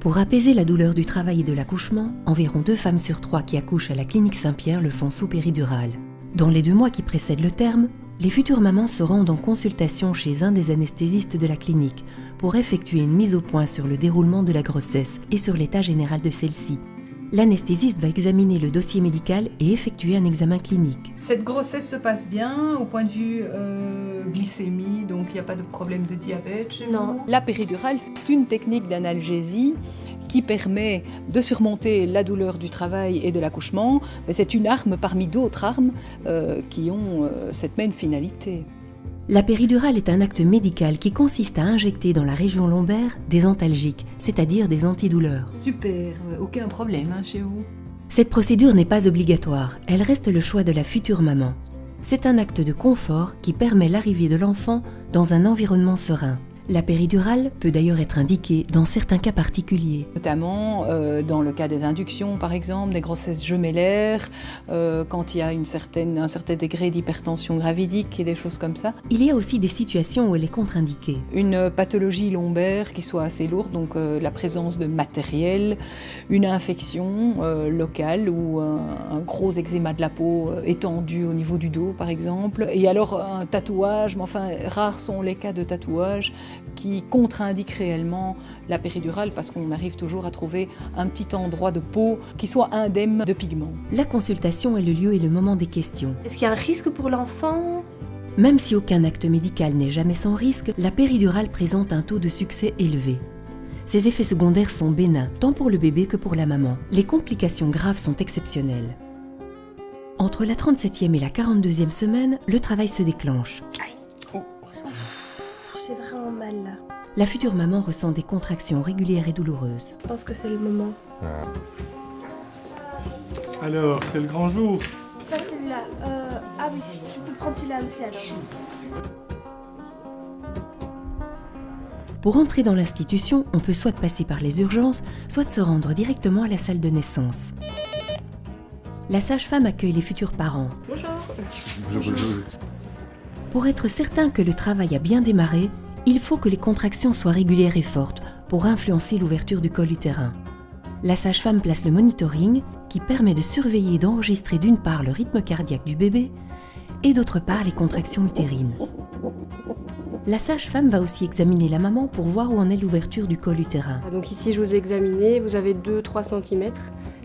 Pour apaiser la douleur du travail et de l'accouchement, environ 2 femmes sur 3 qui accouchent à la clinique Saint-Pierre le font sous péridurale. Dans les 2 mois qui précèdent le terme, les futures mamans se rendent en consultation chez un des anesthésistes de la clinique pour effectuer une mise au point sur le déroulement de la grossesse et sur l'état général de celle-ci. L'anesthésiste va examiner le dossier médical et effectuer un examen clinique. Cette grossesse se passe bien au point de vue glycémie, donc il n'y a pas de problème de diabète chez Non. vous? La péridurale, c'est une technique d'analgésie qui permet de surmonter la douleur du travail et de l'accouchement, mais c'est une arme parmi d'autres armes qui ont cette même finalité. La péridurale est un acte médical qui consiste à injecter dans la région lombaire des antalgiques, c'est-à-dire des antidouleurs. Super, aucun problème chez vous? Cette procédure n'est pas obligatoire, elle reste le choix de la future maman. C'est un acte de confort qui permet l'arrivée de l'enfant dans un environnement serein. La péridurale peut d'ailleurs être indiquée dans certains cas particuliers. Notamment dans le cas des inductions, par exemple, des grossesses gemellaires, quand il y a un certain degré d'hypertension gravidique et des choses comme ça. Il y a aussi des situations où elle est contre-indiquée. Une pathologie lombaire qui soit assez lourde, donc la présence de matériel, une infection locale ou un gros eczéma de la peau étendu au niveau du dos, par exemple. Et alors un tatouage, mais enfin, rares sont les cas de tatouage qui contre-indique réellement la péridurale parce qu'on arrive toujours à trouver un petit endroit de peau qui soit indemne de pigments. La consultation est le lieu et le moment des questions. Est-ce qu'il y a un risque pour l'enfant? Même si aucun acte médical n'est jamais sans risque, la péridurale présente un taux de succès élevé. Ses effets secondaires sont bénins, tant pour le bébé que pour la maman. Les complications graves sont exceptionnelles. Entre la 37e et la 42e semaine, le travail se déclenche. J'ai vraiment mal là. La future maman ressent des contractions régulières et douloureuses. Je pense que c'est le moment. Alors, c'est le grand jour. Pas celui-là. Ah oui, je peux prendre celui-là aussi alors. Pour entrer dans l'institution, on peut soit passer par les urgences, soit se rendre directement à la salle de naissance. La sage-femme accueille les futurs parents. Bonjour. Pour être certain que le travail a bien démarré, il faut que les contractions soient régulières et fortes pour influencer l'ouverture du col utérin. La sage-femme place le monitoring qui permet de surveiller et d'enregistrer d'une part le rythme cardiaque du bébé et d'autre part les contractions utérines. La sage-femme va aussi examiner la maman pour voir où en est l'ouverture du col utérin. Donc ici, je vous ai examiné, vous avez 2-3 cm,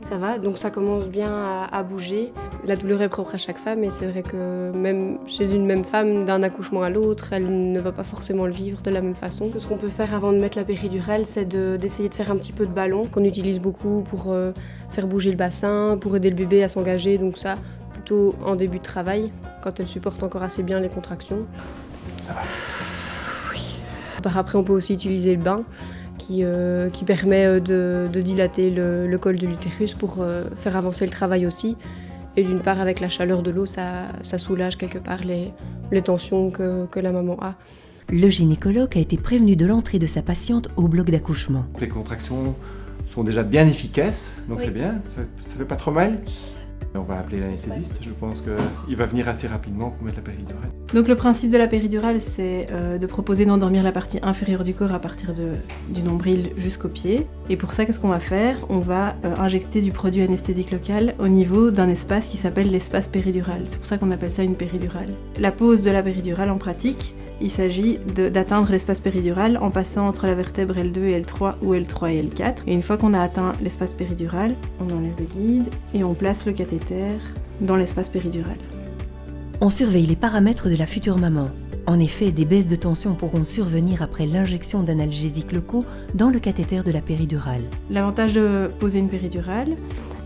ça va, donc ça commence bien à bouger. La douleur est propre à chaque femme et c'est vrai que même chez une même femme, d'un accouchement à l'autre, elle ne va pas forcément le vivre de la même façon. Ce qu'on peut faire avant de mettre la péridurale, c'est d'essayer de faire un petit peu de ballon, qu'on utilise beaucoup pour faire bouger le bassin, pour aider le bébé à s'engager, donc ça, plutôt en début de travail, quand elle supporte encore assez bien les contractions. Par après, on peut aussi utiliser le bain qui permet de dilater le col de l'utérus pour faire avancer le travail aussi. Et d'une part, avec la chaleur de l'eau, ça soulage quelque part les tensions que la maman a. Le gynécologue a été prévenu de l'entrée de sa patiente au bloc d'accouchement. Les contractions sont déjà bien efficaces, donc Oui. c'est bien, ça fait pas trop mal. On va appeler l'anesthésiste, je pense qu'il va venir assez rapidement pour mettre la péridurale. Donc le principe de la péridurale, c'est de proposer d'endormir la partie inférieure du corps à partir du nombril jusqu'au pied. Et pour ça, qu'est-ce qu'on va faire? On va injecter du produit anesthésique local au niveau d'un espace qui s'appelle l'espace péridural. C'est pour ça qu'on appelle ça une péridurale. La pose de la péridurale en pratique, il s'agit d'atteindre l'espace péridural en passant entre la vertèbre L2 et L3 ou L3 et L4. Et une fois qu'on a atteint l'espace péridural, on enlève le guide et on place le cathéter dans l'espace péridural. On surveille les paramètres de la future maman. En effet, des baisses de tension pourront survenir après l'injection d'analgésiques locaux dans le cathéter de la péridurale. L'avantage de poser une péridurale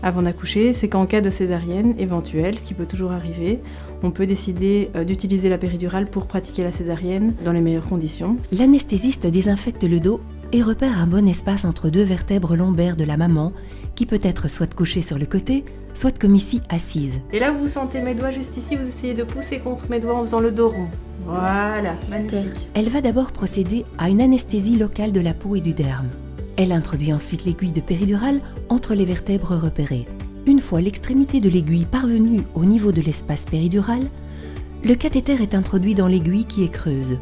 avant d'accoucher, c'est qu'en cas de césarienne éventuelle, ce qui peut toujours arriver, on peut décider d'utiliser la péridurale pour pratiquer la césarienne dans les meilleures conditions. L'anesthésiste désinfecte le dos et repère un bon espace entre 2 vertèbres lombaires de la maman, qui peut être soit couchée sur le côté, soit comme ici assise. Et là, vous sentez mes doigts juste ici, vous essayez de pousser contre mes doigts en faisant le dos rond. Voilà, magnifique. Elle va d'abord procéder à une anesthésie locale de la peau et du derme. Elle introduit ensuite l'aiguille de péridurale entre les vertèbres repérées. Une fois l'extrémité de l'aiguille parvenue au niveau de l'espace péridural, le cathéter est introduit dans l'aiguille qui est creuse.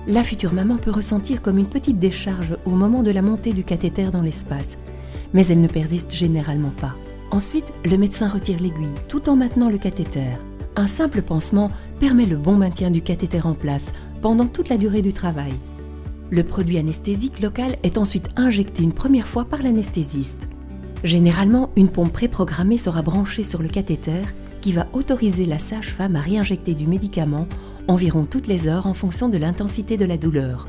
La future maman peut ressentir comme une petite décharge au moment de la montée du cathéter dans l'espace, mais elle ne persiste généralement pas. Ensuite, le médecin retire l'aiguille tout en maintenant le cathéter. Un simple pansement permet le bon maintien du cathéter en place pendant toute la durée du travail. Le produit anesthésique local est ensuite injecté une première fois par l'anesthésiste. Généralement, une pompe préprogrammée sera branchée sur le cathéter qui va autoriser la sage-femme à réinjecter du médicament environ toutes les heures en fonction de l'intensité de la douleur.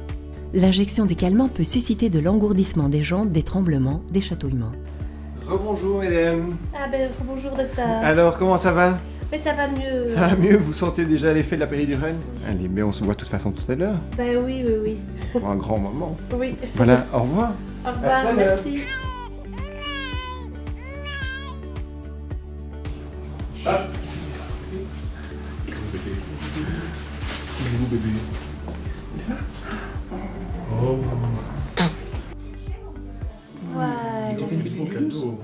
L'injection des calmants peut susciter de l'engourdissement des jambes, des tremblements, des chatouillements. Rebonjour mesdames. Ah ben bonjour docteur. Alors comment ça va? Mais ça va mieux. Ça va mieux, vous sentez déjà l'effet de la péridurale? Allez, mais on se voit de toute façon tout à l'heure, Ben oui, oui, oui. pour un grand moment. Oui. Voilà, au revoir. Au revoir, À tout à l'heure. merci. Voilà. Des beaux cadeaux.